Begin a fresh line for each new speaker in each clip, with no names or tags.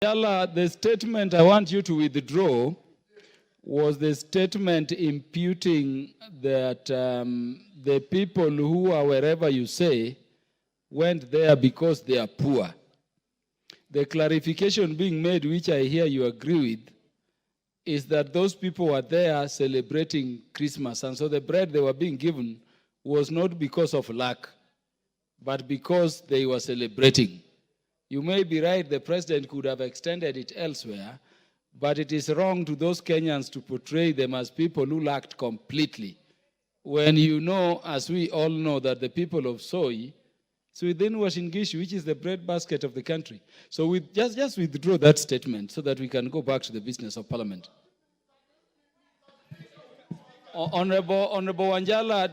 Yala, the statement I want you to withdraw was the statement imputing that the people who are wherever you say went there because they are poor. The clarification being made, which I hear you agree with, is that those people were there celebrating Christmas, and so the bread they were being given was not because of lack, but because they were celebrating. You may be right, the president could have extended it elsewhere, but it is wrong to those Kenyans to portray them as people who lacked completely. When you know, as we all know, that the people of Soy, it's within Uasin Gishu, which is the breadbasket of the country. So we just withdraw that statement so that we can go back to the business of parliament. Honorable Wanjala,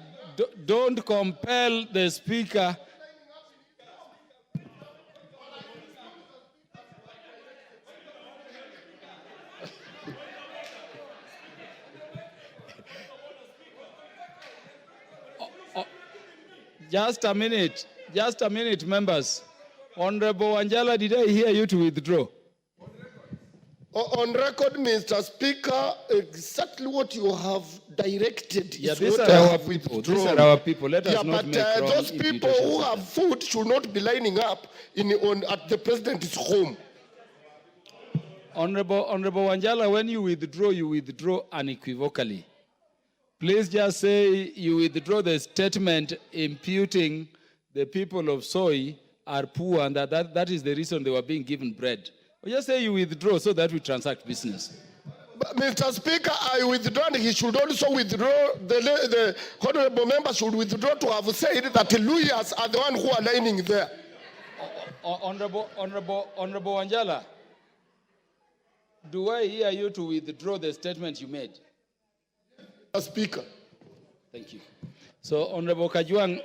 don't compel the speaker. Just a minute, members. Honorable Wanjala, did I hear you to withdraw?
On record, Mr. Speaker, exactly what you have directed.
Yeah, these are our people. These are our people. Let us not make wrong
those people who have food should not be lining up at the president's home.
Honorable Wanjala, when you withdraw unequivocally. Please just say you withdraw the statement imputing the people of Soy are poor and that is the reason they were being given bread. Or just say you withdraw so that we transact business.
But Mr. Speaker, I withdraw, and he should also withdraw, the honorable member should withdraw to have said that the lawyers are the ones who are lining there.
Honorable Wanjala, do I hear you to withdraw the statement you made?
Speaker.
Thank you. So, Honorable Kajwang.